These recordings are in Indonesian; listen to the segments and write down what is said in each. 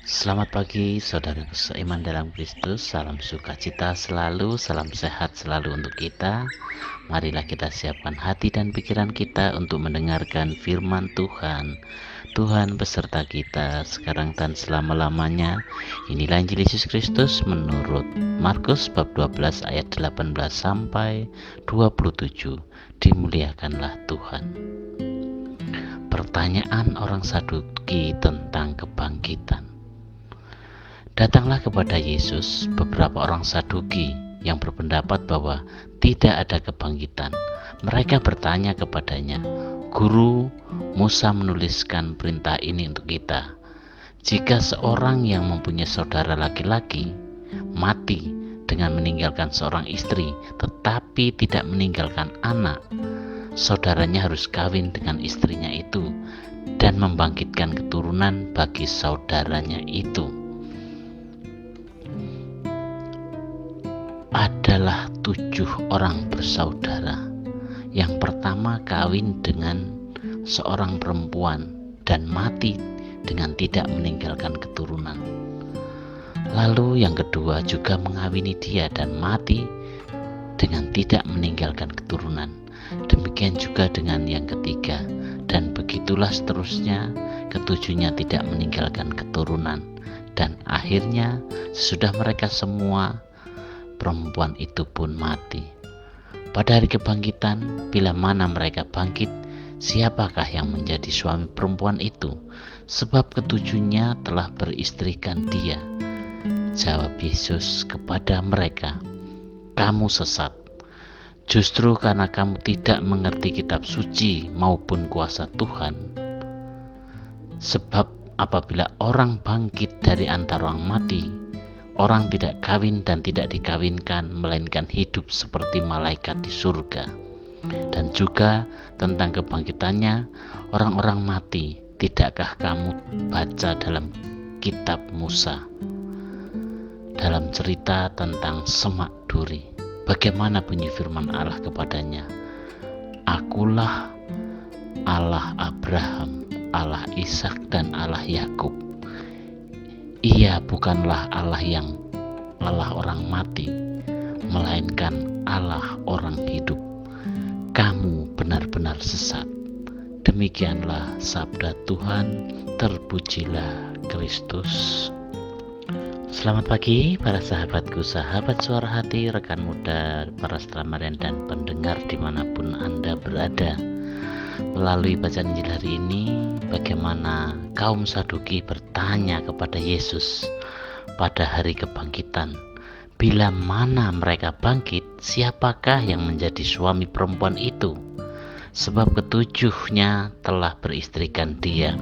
Selamat pagi saudaraku seiman dalam Kristus. Salam sukacita selalu, salam sehat selalu untuk kita. Marilah kita siapkan hati dan pikiran kita untuk mendengarkan firman Tuhan. Tuhan beserta kita sekarang dan selama-lamanya. Inilah Injil Yesus Kristus menurut Markus bab 12 ayat 18 sampai 27. Dimuliakanlah Tuhan. Pertanyaan orang Saduki tentang kebangkitan. Datanglah kepada Yesus beberapa orang Saduki yang berpendapat bahwa tidak ada kebangkitan. Mereka bertanya kepadanya, "Guru, Musa menuliskan perintah ini untuk kita. Jika seorang yang mempunyai saudara laki-laki mati dengan meninggalkan seorang istri, tetapi tidak meninggalkan anak, saudaranya harus kawin dengan istrinya itu dan membangkitkan keturunan bagi saudaranya itu." Adalah 7 orang bersaudara. Yang pertama kawin dengan seorang perempuan dan mati dengan tidak meninggalkan keturunan. Lalu yang kedua juga mengawini dia dan mati dengan tidak meninggalkan keturunan. Demikian juga dengan yang ketiga, dan begitulah seterusnya, ketujuhnya tidak meninggalkan keturunan. Dan akhirnya sesudah mereka semua, perempuan itu pun mati. Pada hari kebangkitan, bila mana mereka bangkit, siapakah yang menjadi suami perempuan itu? Sebab ketujuhnya telah beristrikan dia. Jawab Yesus kepada mereka, "Kamu sesat. Justru karena kamu tidak mengerti kitab suci maupun kuasa Tuhan. Sebab apabila orang bangkit dari antara orang mati, orang tidak kawin dan tidak dikawinkan, melainkan hidup seperti malaikat di surga." Dan juga tentang kebangkitannya orang-orang mati, tidakkah kamu baca dalam kitab Musa, dalam cerita tentang semak duri, bagaimana bunyi firman Allah kepadanya, "Akulah Allah Abraham, Allah Ishak dan Allah Yakub." Ia bukanlah Allah orang mati, melainkan Allah orang hidup. Kamu benar-benar sesat. Demikianlah sabda Tuhan. Terpujilah Kristus. Selamat pagi para sahabatku, sahabat suara hati, rekan muda, para seteramarian dan pendengar dimanapun Anda berada. Melalui bacaan Injil hari ini, bagaimana kaum Saduki bertanya kepada Yesus pada hari kebangkitan. Bila mana mereka bangkit, siapakah yang menjadi suami perempuan itu? Sebab ketujuhnya telah beristrikan dia.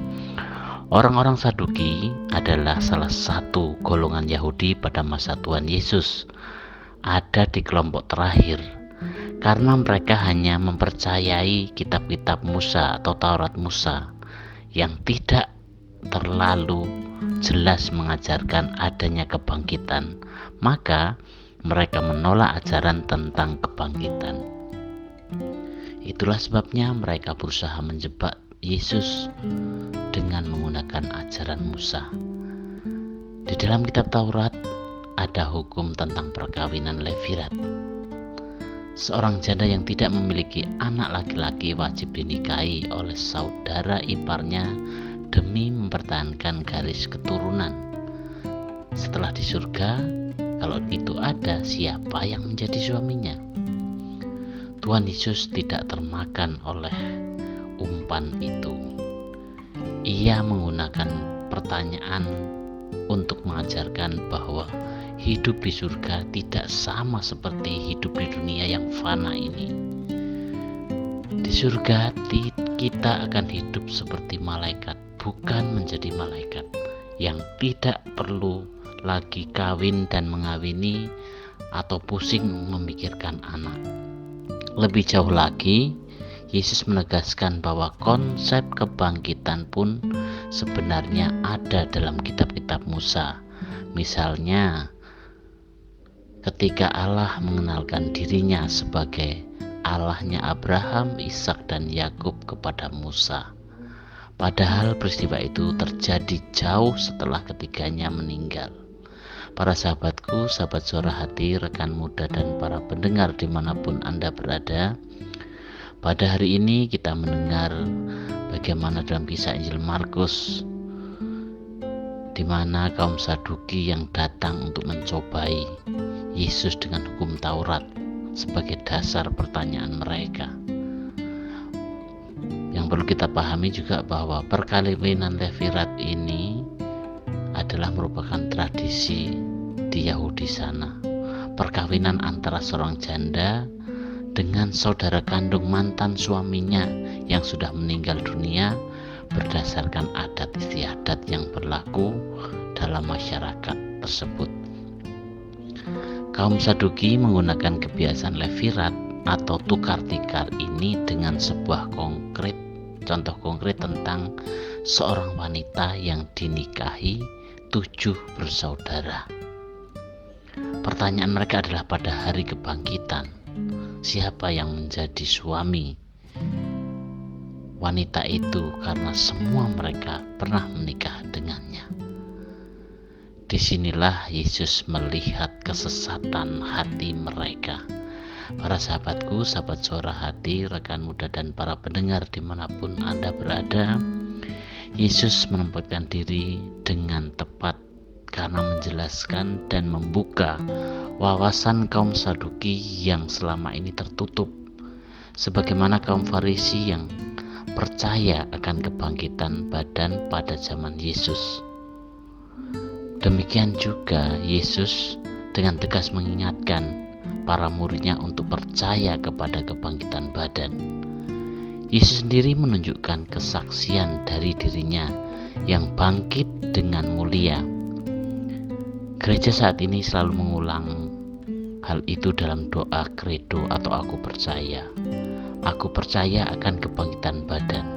Orang-orang Saduki adalah salah satu golongan Yahudi pada masa Tuhan Yesus. Ada di kelompok terakhir, karena mereka hanya mempercayai kitab-kitab Musa atau Taurat Musa yang tidak terlalu jelas mengajarkan adanya kebangkitan. Maka mereka menolak ajaran tentang kebangkitan. Itulah sebabnya mereka berusaha menjebak Yesus dengan menggunakan ajaran Musa. Di dalam kitab Taurat ada hukum tentang perkawinan levirat. Seorang janda yang tidak memiliki anak laki-laki wajib dinikahi oleh saudara iparnya demi mempertahankan garis keturunan. Setelah di surga, kalau itu ada, siapa yang menjadi suaminya? Tuhan Yesus tidak termakan oleh umpan itu. Ia menggunakan pertanyaan untuk mengajarkan bahwa hidup di surga tidak sama seperti hidup di dunia yang fana ini. Di surga kita akan hidup seperti malaikat, bukan menjadi malaikat yang tidak perlu lagi kawin dan mengawini atau pusing memikirkan anak. Lebih jauh lagi, Yesus menegaskan bahwa konsep kebangkitan pun sebenarnya ada dalam kitab-kitab Musa. Misalnya, ketika Allah mengenalkan dirinya sebagai Allahnya Abraham, Ishak dan Yakub kepada Musa, Padahal peristiwa itu terjadi jauh setelah ketiganya meninggal. Para sahabatku, sahabat suara hati, rekan muda dan para pendengar dimanapun Anda berada, pada hari ini kita mendengar bagaimana dalam kisah Injil Markus, di mana kaum Saduki yang datang untuk mencobai Yesus dengan hukum Taurat sebagai dasar pertanyaan mereka. Yang perlu kita pahami juga bahwa perkawinan Levirat ini adalah merupakan tradisi di Yahudi sana. Perkawinan antara seorang janda dengan saudara kandung mantan suaminya yang sudah meninggal dunia berdasarkan adat istiadat yang berlaku dalam masyarakat tersebut. Kaum Saduki menggunakan kebiasaan Levirat atau tukar-tikar ini dengan sebuah contoh konkret tentang seorang wanita yang dinikahi 7 bersaudara. Pertanyaan mereka adalah pada hari kebangkitan, siapa yang menjadi suami wanita itu karena semua mereka pernah menikah dengannya. Disinilah Yesus melihat kesesatan hati mereka. Para sahabatku, sahabat suara hati, rekan muda dan para pendengar dimanapun Anda berada, Yesus menempatkan diri dengan tepat karena menjelaskan dan membuka wawasan kaum Saduki yang selama ini tertutup, sebagaimana kaum Farisi yang percaya akan kebangkitan badan pada zaman Yesus. Demikian juga Yesus dengan tegas mengingatkan para muridnya untuk percaya kepada kebangkitan badan. Yesus sendiri menunjukkan kesaksian dari dirinya yang bangkit dengan mulia. Gereja saat ini selalu mengulang hal itu dalam doa kredo atau aku percaya. Aku percaya akan kebangkitan badan.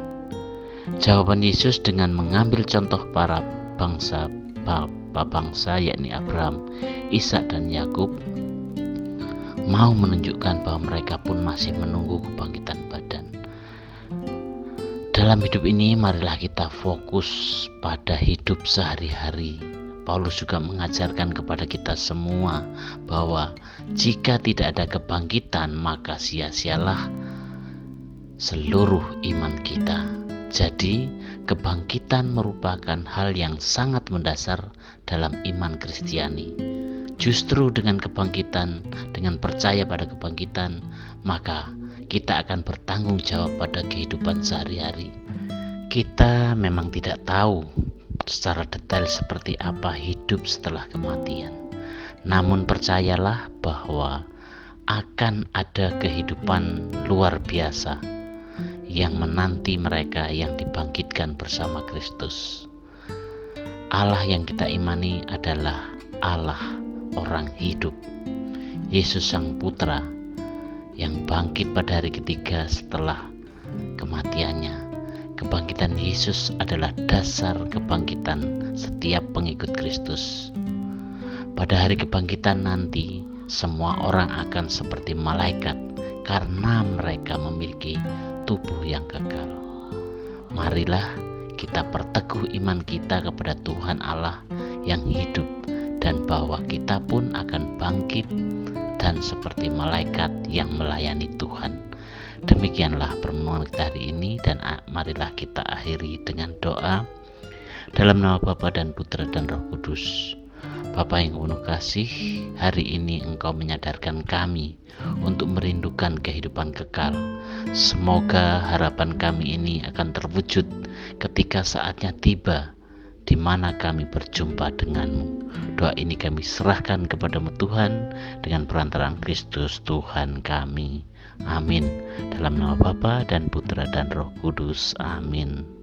Jawaban Yesus dengan mengambil contoh para bangsa yakni Abraham, Ishak dan Yakub, mau menunjukkan bahwa mereka pun masih menunggu kebangkitan badan. Dalam hidup ini marilah kita fokus pada hidup sehari-hari. Paulus juga mengajarkan kepada kita semua bahwa jika tidak ada kebangkitan maka sia-sialah seluruh iman kita. Jadi kebangkitan merupakan hal yang sangat mendasar dalam iman Kristiani. Justru dengan kebangkitan, dengan percaya pada kebangkitan, maka kita akan bertanggung jawab pada kehidupan sehari-hari. Kita memang tidak tahu secara detail seperti apa hidup setelah kematian. Namun percayalah bahwa akan ada kehidupan luar biasa yang menanti mereka yang dibangkitkan bersama Kristus. Allah yang kita imani adalah Allah orang hidup, Yesus Sang Putra yang bangkit pada hari ketiga setelah kematiannya. Kebangkitan Yesus adalah dasar kebangkitan setiap pengikut Kristus. Pada hari kebangkitan nanti, semua orang akan seperti malaikat karena mereka memiliki tubuh yang kekal. Marilah kita perteguh iman kita kepada Tuhan Allah yang hidup dan bahwa kita pun akan bangkit dan seperti malaikat yang melayani Tuhan. Demikianlah permohonan kita hari ini, dan marilah kita akhiri dengan doa dalam nama Bapa dan Putra dan Roh Kudus. Bapa yang penuh kasih, hari ini Engkau menyadarkan kami untuk merindukan kehidupan kekal. Semoga harapan kami ini akan terwujud ketika saatnya tiba di mana kami berjumpa denganmu. Doa ini kami serahkan kepadamu Tuhan dengan perantaraan Kristus Tuhan kami. Amin. Dalam nama Bapa dan Putra dan Roh Kudus. Amin.